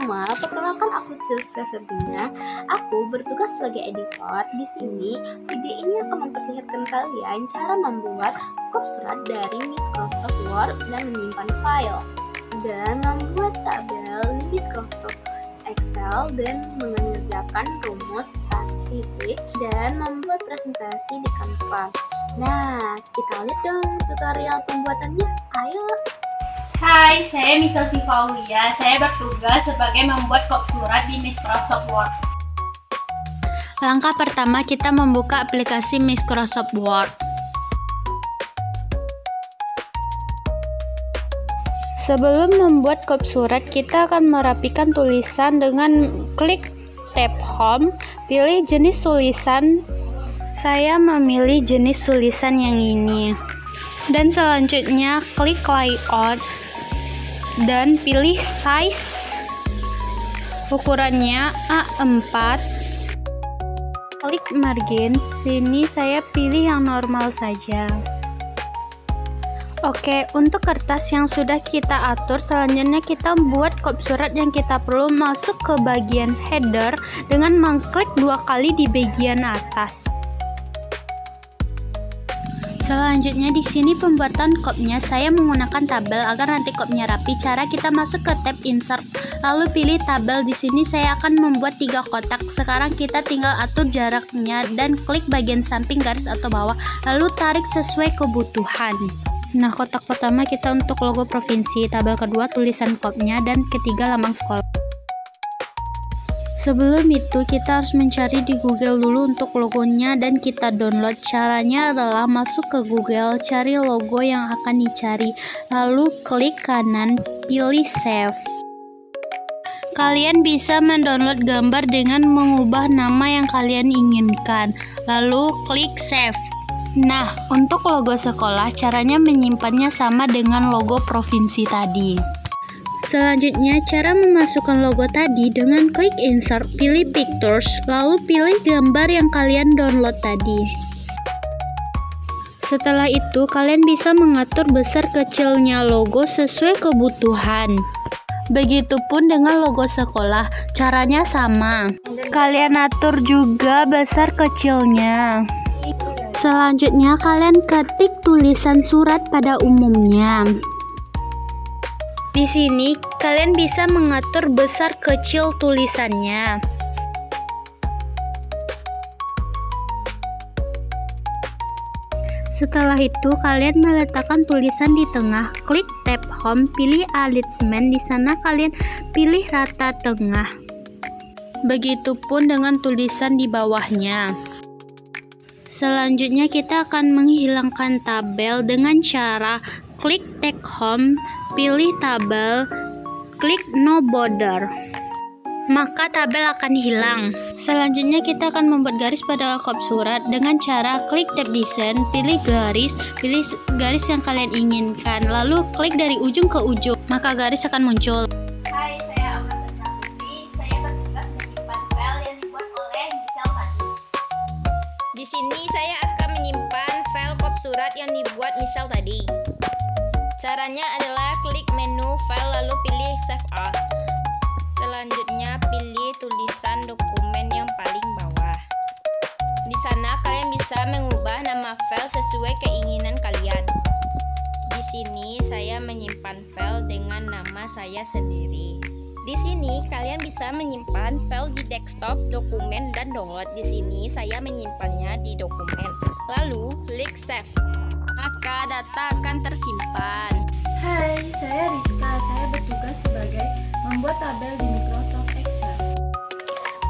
semua, perkenalkan aku Sylvia Febrina. Aku bertugas sebagai editor. Di sini, video ini akan memperlihatkan kalian cara membuat kop surat dari Microsoft Word dan menyimpan file, dan membuat tabel di Microsoft Excel dan mengerjakan rumus SAS-titik dan membuat presentasi di Canva. Nah, kita lihat dong tutorial pembuatannya. Ayo! Hai, saya Misal Sifaulia. Saya bertugas sebagai membuat kop surat di Microsoft Word. Langkah pertama, kita membuka aplikasi Microsoft Word. Sebelum membuat kop surat, kita akan merapikan tulisan dengan klik tab Home, pilih jenis tulisan. Saya memilih jenis tulisan yang ini. Dan selanjutnya klik Layout dan pilih size. Ukurannya A4. Klik margin. Sini saya pilih yang normal saja. Oke, untuk kertas yang sudah kita atur, selanjutnya kita buat kop surat yang kita perlu. Masuk ke bagian header dengan mengklik 2 kali di bagian atas. Selanjutnya di sini pembuatan kopnya, saya menggunakan tabel agar nanti kopnya rapi. Cara kita masuk ke tab insert, lalu pilih tabel. Di sini saya akan membuat 3 kotak. Sekarang kita tinggal atur jaraknya dan klik bagian samping garis atau bawah, lalu tarik sesuai kebutuhan. Nah, kotak pertama kita untuk logo provinsi, tabel kedua tulisan kopnya, dan ketiga lambang sekolah. Sebelum itu kita harus mencari di Google dulu untuk logonya dan kita download. Caranya adalah masuk ke Google, cari logo yang akan dicari, lalu klik kanan, pilih save. Kalian bisa mendownload gambar dengan mengubah nama yang kalian inginkan, lalu klik save. Nah, untuk logo sekolah, caranya menyimpannya sama dengan logo provinsi tadi. Selanjutnya, cara memasukkan logo tadi dengan klik insert, pilih pictures, lalu pilih gambar yang kalian download tadi. Setelah itu, kalian bisa mengatur besar kecilnya logo sesuai kebutuhan. Begitupun dengan logo sekolah, caranya sama. Kalian atur juga besar kecilnya. Selanjutnya, kalian ketik tulisan surat pada umumnya. Di sini, kalian bisa mengatur besar kecil tulisannya. Setelah itu, kalian meletakkan tulisan di tengah, klik tab Home, pilih Alignment. Di sana kalian pilih rata tengah. Begitupun dengan tulisan di bawahnya. Selanjutnya, kita akan menghilangkan tabel dengan cara klik tab Home, pilih tabel, klik no border, maka tabel akan hilang. Selanjutnya kita akan membuat garis pada kop surat dengan cara klik tab design, pilih garis yang kalian inginkan, lalu klik dari ujung ke ujung, maka garis akan muncul. Hai, saya Aura Putri. Saya bertugas menyimpan file yang dibuat oleh Misal tadi. Di sini saya akan menyimpan file kop surat yang dibuat Misal tadi. Caranya adalah klik menu file lalu pilih save as. Selanjutnya pilih tulisan dokumen yang paling bawah. Di sana kalian bisa mengubah nama file sesuai keinginan kalian. Di sini saya menyimpan file dengan nama saya sendiri. Di sini kalian bisa menyimpan file di desktop, dokumen, dan download. Di sini saya menyimpannya di dokumen. Lalu klik save, maka data akan tersimpan. Hai, saya Rizka. Saya bertugas sebagai membuat tabel di Microsoft Excel.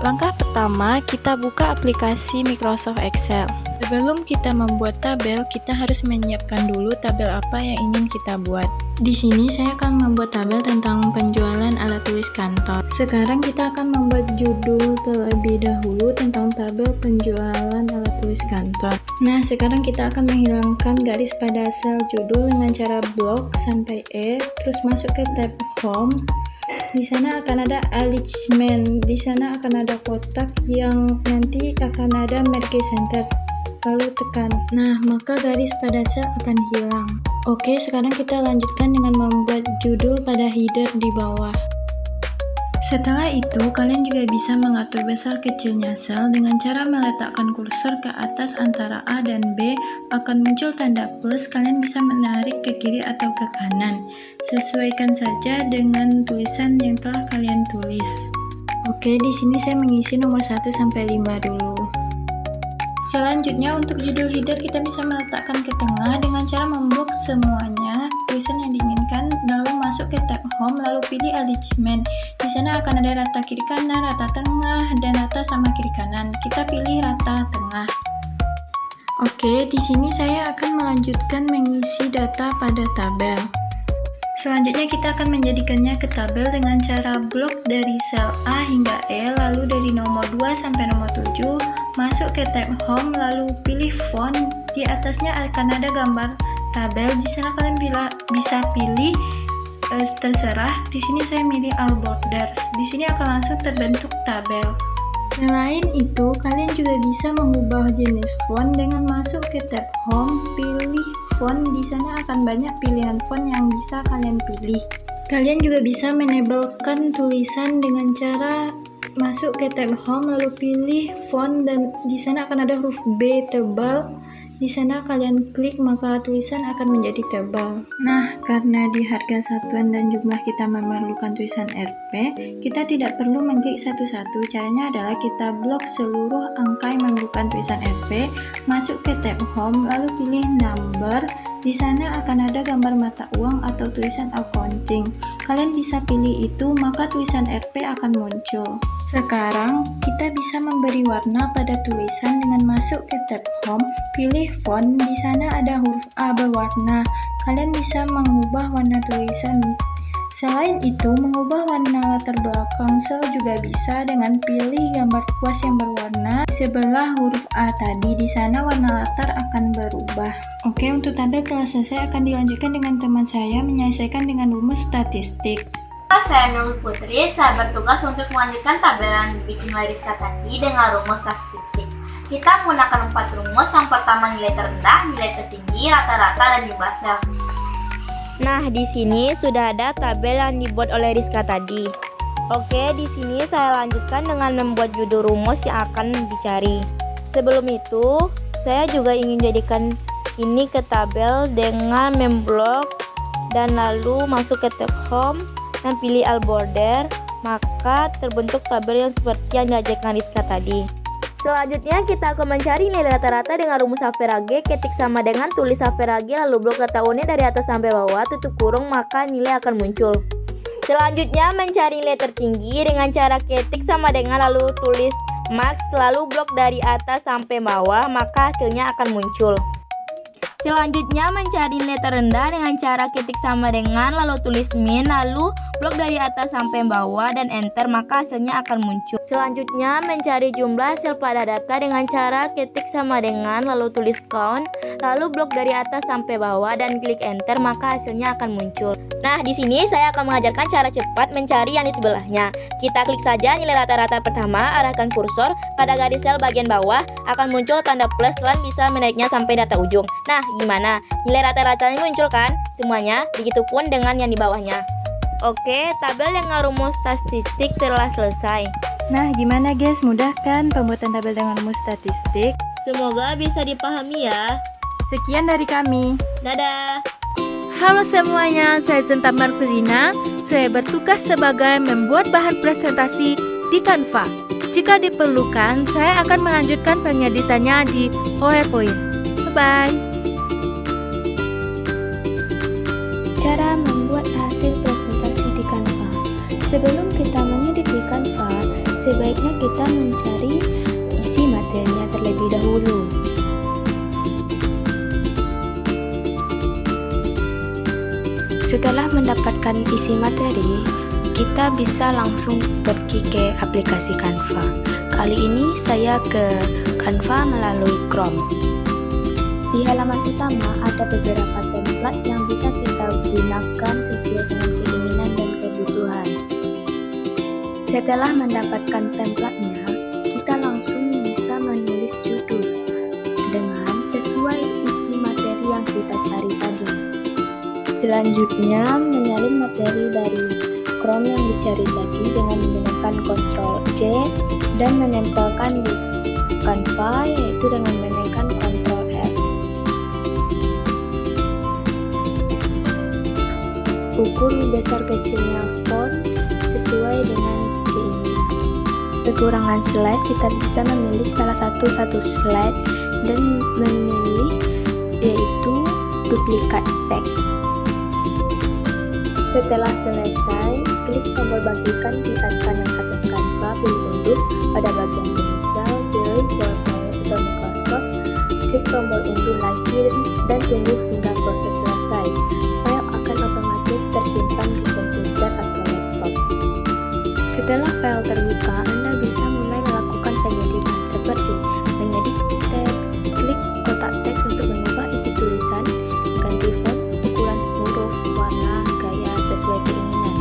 Langkah pertama, kita buka aplikasi Microsoft Excel. Sebelum kita membuat tabel, kita harus menyiapkan dulu tabel apa yang ingin kita buat. Di sini saya akan membuat tabel tentang penjualan alat tulis kantor. Sekarang kita akan membuat judul terlebih dahulu tentang tabel penjualan alat tulis kantor. Nah, sekarang kita akan menghilangkan garis pada sel judul dengan cara blok sampai E, terus masuk ke tab Home. Di sana akan ada Alignment. Di sana akan ada kotak yang nanti akan ada Merge Center. Lalu tekan. Nah, maka garis pada sel akan hilang. Oke, sekarang kita lanjutkan dengan membuat judul pada header di bawah. Setelah itu, kalian juga bisa mengatur besar kecilnya sel dengan cara meletakkan kursor ke atas antara A dan B, akan muncul tanda plus, kalian bisa menarik ke kiri atau ke kanan. Sesuaikan saja dengan tulisan yang telah kalian tulis. Oke, di sini saya mengisi nomor 1 sampai 5 dulu. Selanjutnya untuk judul header kita bisa meletakkan ke tengah dengan cara memblok semuanya tulisan yang diinginkan, lalu masuk ke tab home, lalu pilih alignment. Di sana akan ada rata kiri kanan, rata tengah, dan rata sama kiri kanan. Kita pilih rata tengah. Oke, di sini saya akan melanjutkan mengisi data pada tabel. Selanjutnya kita akan menjadikannya ke tabel dengan cara blok dari sel A hingga E, lalu dari nomor 2 sampai nomor 7, masuk ke tab home, lalu pilih font. Di atasnya akan ada gambar tabel. Di sana kalian bisa pilih terserah. Di sini saya milih all borders. Di sini akan langsung terbentuk tabel. Selain itu, kalian juga bisa mengubah jenis font dengan masuk ke tab home, pilih font. Di sana akan banyak pilihan font yang bisa kalian pilih. Kalian juga bisa menabelkan tulisan dengan cara masuk ke tab home, lalu pilih font, dan di sana akan ada huruf B tebal. Di sana kalian klik, maka tulisan akan menjadi tebal. Nah, karena di harga satuan dan jumlah kita memerlukan tulisan Rp, kita tidak perlu mengklik satu-satu. Caranya adalah kita blok seluruh angka yang memerlukan tulisan Rp, masuk ke tab home, lalu pilih number. Di sana akan ada gambar mata uang atau tulisan accounting. Kalian bisa pilih itu, maka tulisan Rp akan muncul. Sekarang kita bisa memberi warna pada tulisan dengan masuk ke tab home, pilih font. Di sana ada huruf A berwarna. Kalian bisa mengubah warna tulisan. Selain itu, mengubah warna latar belakang sel juga bisa dengan pilih gambar kuas yang berwarna sebelah huruf A tadi. Di sana warna latar akan berubah. Oke, untuk tabel telah selesai, akan dilanjutkan dengan teman saya menyelesaikan dengan rumus statistik. Saya Nul Putri, saya bertugas untuk melanjutkan tabel yang dibikin oleh Rizka tadi dengan rumus statistik. Kita menggunakan 4 rumus. Yang pertama nilai terendah, nilai tertinggi, rata-rata, dan jumlah sel. Nah, di sini sudah ada tabel yang dibuat oleh Rizka tadi. Oke, di sini saya lanjutkan dengan membuat judul rumus yang akan dicari. Sebelum itu, saya juga ingin jadikan ini ke tabel dengan memblok dan lalu masuk ke tab home dan pilih all border, maka terbentuk tabel yang seperti yang diajarkan Rizka tadi. Selanjutnya kita akan mencari nilai rata-rata dengan rumus Average, ketik sama dengan tulis Average lalu blok kata unit dari atas sampai bawah, tutup kurung, maka nilai akan muncul. Selanjutnya mencari nilai tertinggi dengan cara ketik sama dengan lalu tulis max lalu blok dari atas sampai bawah, maka hasilnya akan muncul. Selanjutnya mencari nilai terendah dengan cara ketik sama dengan lalu tulis min lalu blok dari atas sampai bawah dan enter, maka hasilnya akan muncul. Selanjutnya mencari jumlah sel pada data dengan cara ketik sama dengan lalu tulis count lalu blok dari atas sampai bawah dan klik enter, maka hasilnya akan muncul. Nah, di sini saya akan mengajarkan cara cepat mencari yang di sebelahnya. Kita klik saja nilai rata-rata pertama, arahkan kursor pada garis sel bagian bawah, akan muncul tanda plus, kalian bisa menaiknya sampai data ujung. Nah, gimana? Nilai rata-ratanya muncul kan? Semuanya, begitupun dengan yang di bawahnya. Oke, tabel dengan rumus statistik telah selesai. Nah, gimana guys? Mudah kan pembuatan tabel dengan rumus statistik? Semoga bisa dipahami ya. Sekian dari kami. Dadah! Halo semuanya, saya Zenta Marvelina. Saya bertugas sebagai membuat bahan presentasi di Canva. Jika diperlukan, saya akan melanjutkan pengeditannya di PowerPoint. Bye-bye. Cara membuat hasil presentasi di Canva. Sebelum kita mengedit di Canva, sebaiknya kita mencari isi materinya terlebih dahulu. Setelah mendapatkan isi materi, kita bisa langsung pergi ke aplikasi Canva. Kali ini saya ke Canva melalui Chrome. Di halaman utama ada beberapa template yang bisa kita gunakan sesuai dengan keinginan dan kebutuhan. Setelah mendapatkan template-nya, kita langsung bisa menulis judul dengan sesuai isi materi yang kita cari tadi. Selanjutnya, menyalin materi dari Chrome yang dicari tadi dengan menggunakan Ctrl C dan menempelkan di Canva, yaitu dengan menekan Ctrl F. Ukur besar kecilnya font sesuai dengan keinginan. Kekurangan slide, kita bisa memilih salah satu slide dan memilih yaitu duplikat text. Setelah selesai, klik tombol bagikan di kanan atas Canva, pilih unduh pada bagian jenis file, pilih PowerPoint atau Microsoft, klik tombol unduh lagi dan tunggu hingga proses selesai. File akan otomatis tersimpan ke komputer atau laptop. Setelah file terbuka, Anda bisa mulai melakukan pengeditan seperti mengedit teks, klik kotak teks untuk mengubah isi tulisan, ganti font, ukuran huruf, warna, gaya sesuai keinginan.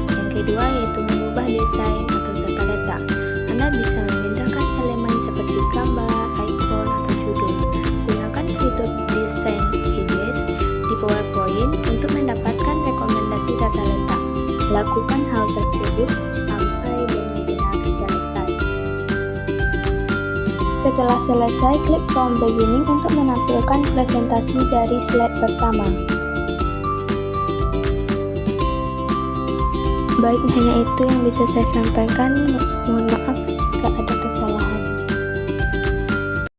Yang kedua yaitu mengubah desain atau tata letak. Anda bisa memindahkan elemen seperti gambar, icon, atau judul. Gunakan fitur desain pages di PowerPoint untuk mendapatkan rekomendasi tata letak. Lakukan hal tersebut sampai benar-benar selesai. Setelah selesai, klik from beginning untuk menampilkan presentasi dari slide pertama. Baik, hanya itu yang bisa saya sampaikan. Mohon maaf